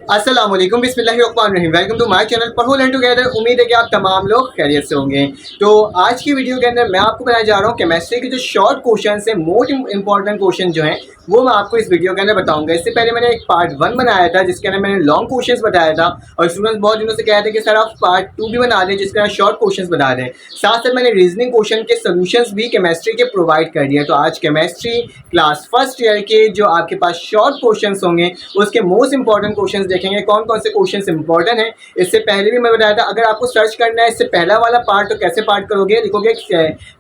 अस्सलाम वालेकुम बिस्मिल्लाहिर्रहमानिर्रहीम। वेलकम टू माय चैनल पढ़ो लर्न टुगेदर। उम्मीद है कि आप तमाम लोग खैरियत से होंगे। तो आज की वीडियो के अंदर मैं आपको बताने जा रहा हूँ केमिस्ट्री के जो शॉर्ट क्वेश्चन है, मोस्ट इंपॉर्टेंट क्वेश्चन जो हैं वो मैं आपको इस वीडियो के अंदर बताऊंगा। इससे पहले मैंने एक पार्ट 1 बनाया था जिसके अंदर मैंने लॉन्ग क्वेश्चंस बताया था और स्टूडेंट्स बहुत दिनों से कह रहे थे कि सर आप पार्ट 2 भी बना दें जिसके अंदर शॉर्ट क्वेश्चंस बता दें। साथ साथ मैंने रीजनिंग क्वेश्चन के सोल्यूशंस भी केमिस्ट्री के प्रोवाइड कर दिए। तो आज केमिस्ट्री क्लास फर्स्ट ईयर के जो आपके पास शॉर्ट क्वेश्चंस होंगे उसके मोस्ट इंपॉर्टेंट क्वेश्चंस देखेंगे, कौन कौन से क्वेश्चंस इंपॉर्टेंट हैं। इससे पहले भी मैं बताया था अगर आपको सर्च करना है इससे पहला वाला पार्ट तो कैसे पार्ट करोगे, लिखोगे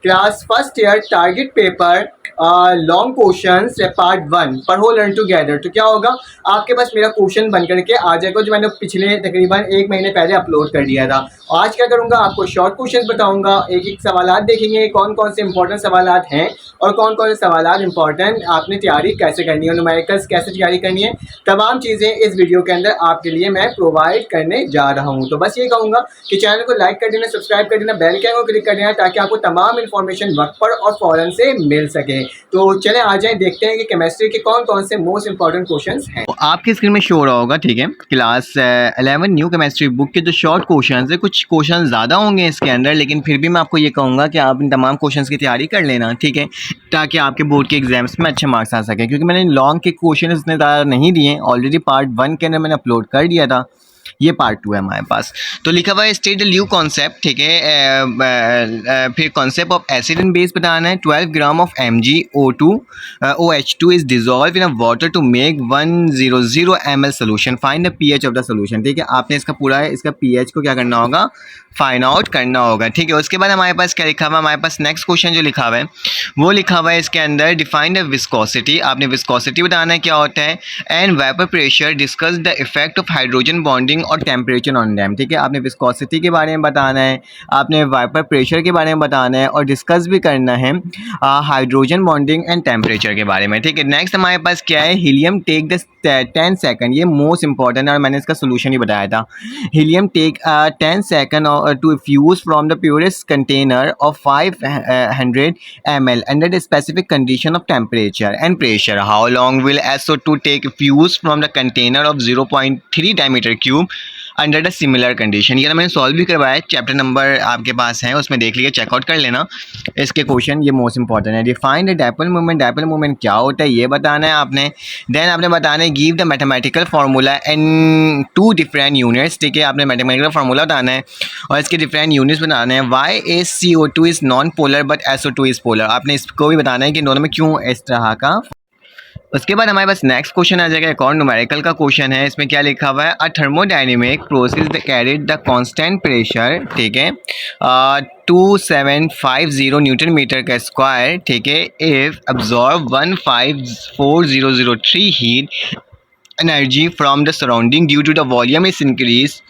class first year target paper long question part 1 पढ़ो लर्न टुगेदर। तो क्या होगा, आपके पास मेरा क्वेश्चन बन करके आ जाएगा जो मैंने पिछले तकरीबन 1 महीने पहले अपलोड कर दिया था। आज क्या करूंगा, आपको शॉर्ट क्वेश्चन बताऊंगा, एक एक सवाल देखेंगे कौन कौन से इंपॉर्टेंट सवाल हैं और कौन कौन से सवाल इंपॉर्टेंट, आपने तैयारी कैसे करनी है, न्यूमेरिकल्स कैसे तैयारी करनी है, तमाम चीज़ें इस वीडियो के अंदर आपके लिए मैं प्रोवाइड करने जा रहा हूँ। तो बस ये कहूँगा कि चैनल को लाइक कर देना, सब्सक्राइब कर देना, बेल के आइकन को क्लिक कर देना ताकि आपको तमाम इन्फॉर्मेशन वक्त पर और फ़ौरन से मिल सके। तो चलें आ जाएं, देखते हैं कि केमिस्ट्री के कौन कौन से मोस्ट इंपॉर्टेंट क्वेश्चंस हैं। तो आपकी स्क्रीन में शो हो रहा होगा, ठीक है। क्लास 11 न्यू केमिस्ट्री बुक के जो शॉर्ट क्वेश्चंस है, कुछ क्वेश्चन ज़्यादा होंगे इसके अंदर, लेकिन फिर भी मैं आपको ये कहूँगा कि आप इन तमाम क्वेश्चंस की तैयारी कर लेना, ठीक है, ताकि आपके बोर्ड के एग्जाम्स में अच्छे मार्क्स आ सके। क्योंकि मैंने लॉन्ग के क्वेश्चन इतने ज़्यादा नहीं दिए, ऑलरेडी पार्ट 1 के अंदर मैंने अपलोड कर दिया था, ये पार्ट 2 है हमारे पास। तो लिखा हुआ है स्टेट द न्यू कॉन्सेप्ट, ठीक है। फिर concept of acid and base बताना है। 12 gram of MgO2 OH2 is dissolve in a water to make 100 ml solution, find the pH of the solution, ठीक है। आपने इसका पूरा इसका pH को क्या करना होगा, फाइंड आउट करना होगा, ठीक है। उसके बाद हमारे पास क्या लिखा हुआ है, हमारे पास नेक्स्ट क्वेश्चन जो लिखा हुआ है वो लिखा हुआ है इसके अंदर डिफाइन द विस्कोसिटी, आपने विस्कोसिटी बताना है क्या होता है। And vapour pressure, discuss the effect of hydrogen bonding और टेम्परेचर ऑन डैम, ठीक है। आपने विस्कोसिटी के बारे में बताना है, आपने वेपर प्रेशर के बारे में बताना है और डिस्कस भी करना है हाइड्रोजन बॉन्डिंग एंड टेम्परेचर के बारे में, ठीक है। नेक्स्ट हमारे पास क्या है, हीलियम टेक द 10 सेकंड, ये मोस्ट इंपॉर्टेंट है और मैंने इसका सोल्यूशन ही बताया था। Helium take 10 second to fuse from the purest container of 500 ml under the specific condition of temperature and pressure. How long will SO2 take fuse from the container of 0.3 diameter cube under the similar condition? ये ना मैंने solve भी करवाया, chapter number आपके पास है, उसमें देख लीजिए, चेकआउट कर लेना इसके क्वेश्चन, ये मोस्ट इंपॉर्टेंट है। Define the dipole movement, dipole movement क्या होता है ये बताना है आपने। देन आपने बताना है give the mathematical formula in 2 different units, ठीक है। आपने मैथमेटिकल फार्मूला बताना है और इसके डिफरेंट यूनिट्स बनाने हैं। Why is CO2 is non polar but SO2 is polar, आपने इसको भी बताना है कि दोनों में क्यों इस तरह का। उसके बाद हमारे पास नेक्स्ट क्वेश्चन आ जाएगा, एक और न्यूमेरिकल का क्वेश्चन है। इसमें क्या लिखा हुआ है, a thermodynamic process carried the constant pressure, ठीक है, 2750 न्यूटन मीटर का स्क्वायर, ठीक है, if absorb 154003 heat energy from the surrounding due to the volume is increase,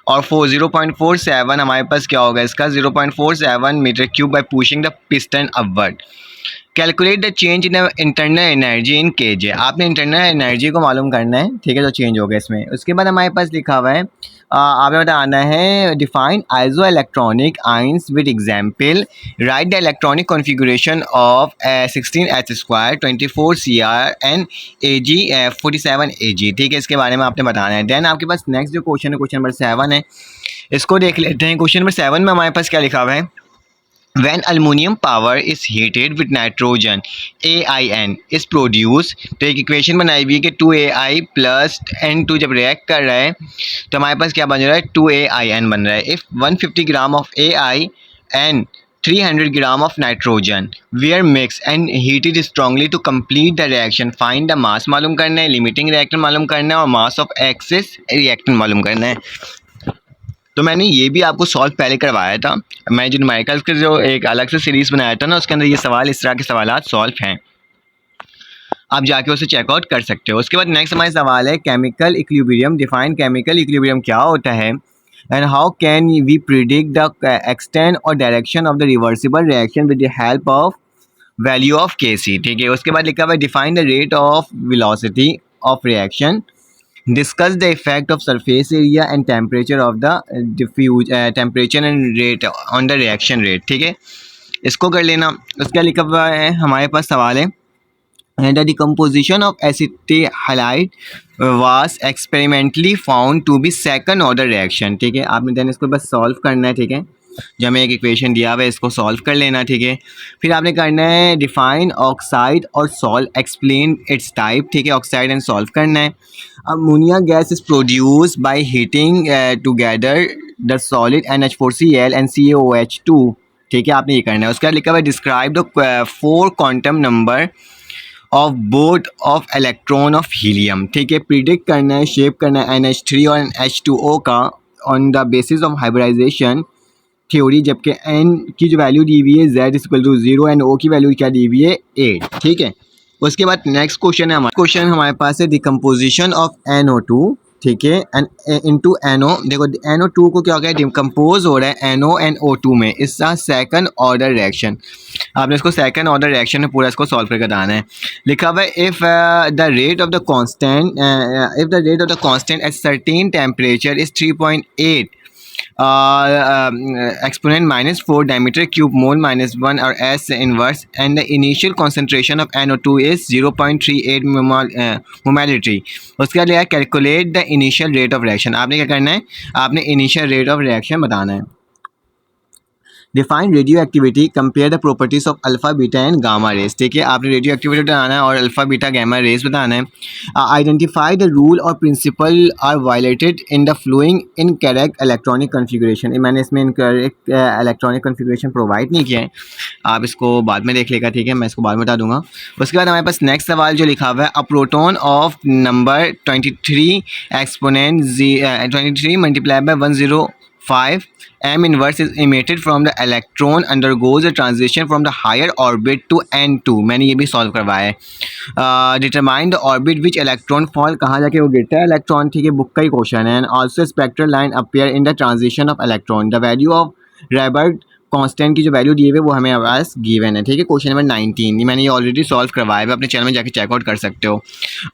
और 0.47 हमारे पास क्या होगा इसका, 0.47 metre cube by pushing the piston upward. Calculate the change in internal energy in kJ, आपने इंटरनल एनर्जी को मालूम करना है, ठीक है, जो चेंज होगा इसमें। उसके बाद हमारे पास लिखा हुआ है आपने बताना है डिफाइन आइजो electronic ions with example, right the electronic configuration of 16H² 24 Cr and Ag 47 Ag, ठीक है, इसके बारे में आपने बताना है। देन आपके पास नेक्स्ट जो क्वेश्चन है, क्वेश्चन नंबर 7 है, इसको देख लेते हैं। क्वेश्चन नंबर 7 में हमारे पास क्या लिखा हुआ है, when aluminum power is heated with nitrogen AIN is produced, तो एक इक्वेशन बनाई हुई है कि 2AI प्लस N2 जब रिएक्ट कर रहा है तो हमारे पास क्या बन रहा है, 2AIN बन रहा है। If 150 gram of AI and 300 gram of nitrogen were mix and heated strongly to complete the reaction, find the mass मालूम करना है, लिमिटिंग रिएक्टेंट मालूम करना है और मास ऑफ एक्सेस रिएक्टेंट मालूम करना है। तो मैंने ये भी आपको सॉल्व पहले करवाया था, मैं जो न्यूमेरिकल्स के जो एक अलग से सीरीज़ बनाया था ना, उसके अंदर ये सवाल, इस तरह के सवालात सॉल्व हैं, आप जाके उसे चेकआउट कर सकते हो। उसके बाद नेक्स्ट हमारा सवाल है chemical equilibrium, define chemical equilibrium क्या होता है and how can we predict the extent और direction of the reversible reaction with the help of value of Kc, ठीक है। उसके बाद लिखा हुआ है define the rate of velocity of reaction, discuss the effect of surface area and temperature of the diffuse temperature and rate on the reaction rate, ठीक है, इसको कर लेना। उसका लिखा हुआ है हमारे पास सवाल है and the decomposition of acetate halide was experimentally found to be second order reaction। ठीक है, आपने देन इसको बस सॉल्व करना है। ठीक है, जो हमें एक इक्वेशन दिया हुआ है इसको सॉल्व कर लेना। ठीक है, फिर आपने करना है डिफाइन ऑक्साइड और सॉल्व, एक्सप्लेन इट्स टाइप। ठीक है, ऑक्साइड एंड सॉल्व करना है। Ammonia gas is produce by heating together the solid NH4Cl and CaOH2। ठीक है, आपने ये करना है। उसके बाद लिखा हुआ है describe the 4 quantum number of both of electron of helium. ठीक है, प्रिडिक्ट करना है, शेप करना है NH3 और H2O का on the basis of hybridization theory, जबकि n की जो वैल्यू दी हुई है z equal to 0 and o की वैल्यू क्या दी हुई है 8। ठीक है, उसके बाद नेक्स्ट क्वेश्चन है हमारे पास है डिकम्पोजिशन ऑफ NO2। ठीक है, एंड इनटू NO। देखो NO2 को क्या हो गया, डिकम्पोज हो रहा है NO एंड O2 में। इसका सेकंड ऑर्डर रिएक्शन, आपने इसको सेकंड ऑर्डर रिएक्शन में पूरा इसको सॉल्व करके बताना है। लिखा हुआ है if the rate of the constant at certain temperature is 3.8 exponent -4 diameter cube mole -1 or S inverse, and the initial concentration of NO2 is 0.38 molarity। उसके बाद लिया calculate the initial rate of reaction. आपने क्या करना है, आपने initial rate of reaction बताना है। Define radio activity, compare the properties of alpha beta and gamma rays. ठीक है, आपने रेडियो एक्टिविटी बताना है और अल्फा बीटा गामा रेस बताना है। आइडेंटिफाई द रूल और principle are violated in the following incorrect electronic configuration. मैंने इसमें इनकरेक्ट इलेक्ट्रॉनिक कन्फिगरेशन प्रोवाइड नहीं किया है, आप इसको बाद में देख लेगा। ठीक है, मैं इसको बाद में बता दूंगा। उसके बाद हमारे पास नेक्स्ट सवाल जो लिखा हुआ है, a proton of number 23 exponent 23 multiply by 105 M inverse is emitted from the electron undergoes a transition from the higher orbit to N2। मैंने ये भी सॉल्व करवाया है। Determine the orbit which electron fall, कहाँ जाके वो गिरता है इलेक्ट्रॉन। ठीक है, बुक का ही क्वेश्चन है। And also spectral line appear in the transition of electron, the value of Rydberg constant की जो वैल्यू दी हुई है वो हमें पास गिवन है। ठीक है, क्वेश्चन नंबर 19 मैंने ये ऑलरेडी सॉल्व करवाया है, अपने चैनल में जाके चेकआउट कर सकते हो।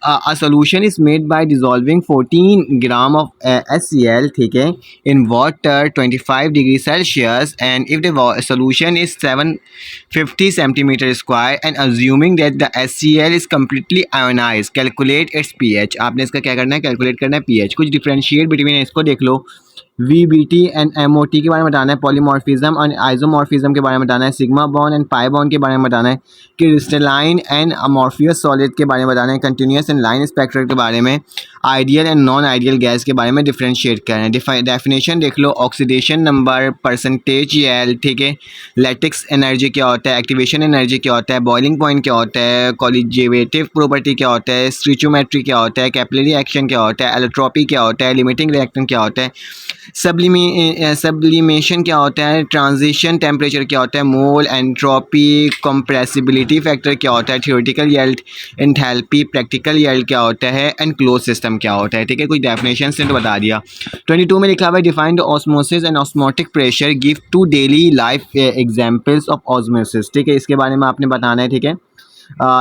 A solution is made by dissolving 14 gram of HCl। ठीक है, in water 25 degree Celsius, and if the solution is 750 centimetre square and assuming that the HCl is completely ionize, calculate its pH। आपने इसका क्या करना है, calculate करना है pH। कुछ डिफ्रेंशिएट बिटवीन, इसको देख लो, VBT एंड MOT के बारे में बताना है, पॉलीमॉर्फिज्म और आइसोमॉर्फिज्म के बारे में बताना है, sigma bond and pi bond के बारे में बताना है, क्रिस्टलाइन एंड अमॉर्फियस सॉलिड के बारे में बताना है, कंटिन्यूस एंड लाइन स्पेक्ट्रल के बारे में, ideal and non ideal gas के बारे में डिफ्रेंशिएट करना है। डेफिनेशन देख लो, ऑक्सीडेशन नंबर, परसेंटेज L। ठीक है, लैटिक्स एनर्जी क्या होता है, एक्टिवेशन एनर्जी क्या होता है, बॉइलिंग पॉइंट क्या होता है, कॉलिजेवेटिव प्रॉपर्टी क्या होता है, स्टिचोमेट्री क्या होता है, कैपिलरी एक्शन क्या होता है, एलोट्रोपी क्या होता है, लिमिटिंग रिएक्टेंट क्या होता है, सब्लिमेशन क्या होता है, ट्रांजिशन टेम्परेचर क्या होता है, मोल एंट्रोपी, कंप्रेसिबिलिटी फैक्टर क्या होता है, theoretical yield, enthalpy, practical yield क्या होता है, एंड क्लोज सिस्टम क्या होता है। ठीक है, कुछ डेफिनेशन से तो बता दिया। 22 में लिखा हुआ है define the osmosis and osmotic pressure, give 2 daily life examples of osmosis. ठीक है, इसके बारे में आपने बताना है। ठीक है,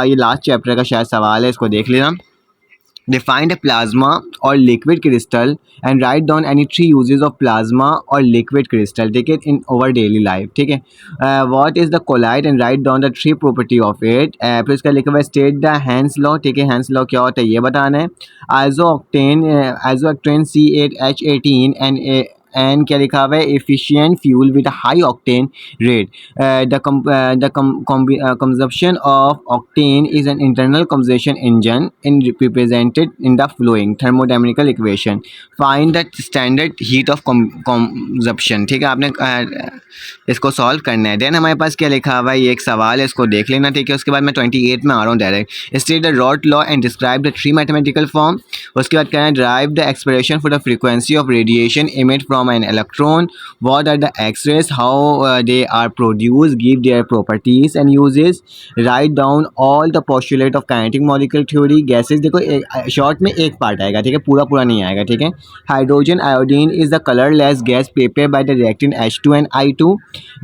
ये लास्ट चैप्टर का शायद सवाल है, इसको देख लेना। Define a plasma or liquid crystal and write down any 3 uses of plasma or liquid crystal। ठीक है, in our daily life। ठीक है, what is the colloid and write down the 3 property of it। फिर इसका लिखा हुआ है state the Hens law। ठीक है, Hens law क्या होता है ये बताना है। isooctane C8H18 and क्या लिखा हुआ है, efficient fuel with a high octane rate। The consumption of octane is an internal combustion engine represented in the following thermodynamical equation। Find the standard heat of consumption। ठीक है, आपने इसको solve करना है। देन हमारे पास क्या लिखा हुआ है, ये एक सवाल है, इसको देख लेना। ठीक है, उसके बाद मैं 28 में आ रहा हूँ direct. State the Raoult law and describe the 3 mathematical form. उसके बाद कहना है drive the expression for the frequency of radiation emit from an electron, what are the x rays, how they are produce, give their properties and uses, write down all the postulate of kinetic molecular theory. Gases देखो short में एक part आएगा। ठीक है, पूरा नहीं आएगा। ठीक है, hydrogen iodine is the colourless gas prepared by the reactant H2 and I2।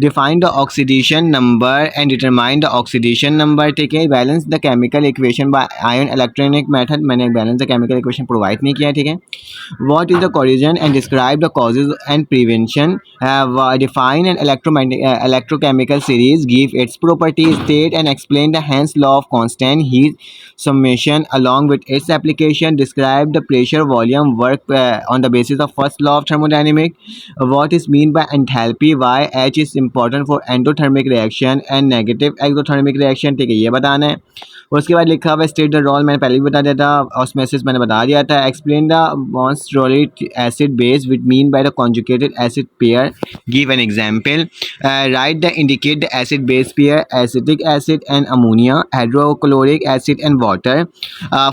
Define the oxidation number and determine the oxidation number. ठीक है, balance the chemical equation by ion electronic method. मैंने balance the chemical equation provide नहीं किया है। ठीक है, what is the corrosion and describe the causes causes and prevention, define an electrochemical series, give its properties, state and explain the Hence law of constant heat summation along with its application, describe the pressure volume work on the basis of first law of thermodynamics, what is mean by enthalpy, why H is important for endothermic reaction and negative exothermic reaction, ठीक है ये बताना है। उसके बाद लिखा हुआ state the role, मैंने पहले भी बता दिया था, ऑस्मोसिस मैंने बता दिया था। एक्सप्लेन द मोनोस्टेरोइड acid base which mean by the conjugated acid pair, give an example, write the indicate the acid base pair, acetic acid and ammonia, hydrochloric acid and water.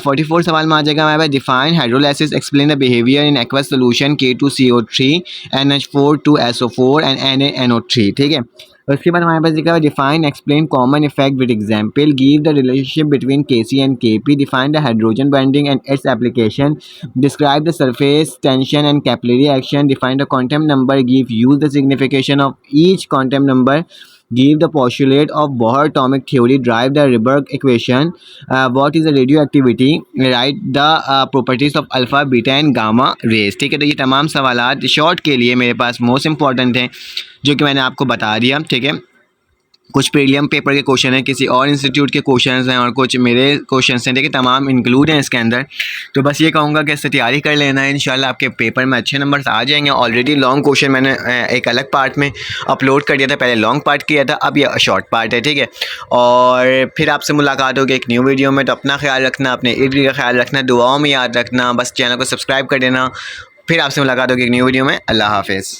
44 सवाल में आ जाएगा हमारे पास define hydrolysis, explain the behaviour in aqueous solution K2CO3 NH4 and NaNO3, ठीक है। उसके बाद हमारे पास लिखा हुआ define explain common effect with example, give the relationship between Kc and Kp, define the hydrogen binding and its application, describe the surface tension and capillary action, define the quantum number, give use the signification of each quantum number, give the postulate of Bohr atomic theory, drive the Rydberg equation, what is the radioactivity, write the properties of alpha, beta and gamma rays, ठीक है। तो ये तमाम सवालात short के लिए मेरे पास most important हैं जो कि मैंने आपको बता दिया, ठीक है। कुछ प्रीलियम पेपर के क्वेश्चन हैं, किसी और इंस्टीट्यूट के क्वेश्चंस हैं और कुछ मेरे क्वेश्चंस हैं, देखिए तमाम इंक्लूड हैं इसके अंदर। तो बस ये कहूँगा कि इससे तैयारी कर लेना है, इंशाल्लाह आपके पेपर में अच्छे नंबर्स आ जाएंगे। ऑलरेडी लॉन्ग क्वेश्चन मैंने एक अलग पार्ट में अपलोड कर दिया था, पहले लॉन्ग पार्ट किया था, अब ये शॉर्ट पार्ट है, ठीक है। और फिर आपसे मुलाकात होगी एक न्यू वीडियो में। तो अपना ख्याल रखना, अपने इर्द गिर्द का ख्याल रखना, दुआओं में याद रखना, बस चैनल को सब्सक्राइब कर देना। फिर आपसे मुलाकात होगी एक न्यू वीडियो में। अल्लाह हाफिज़।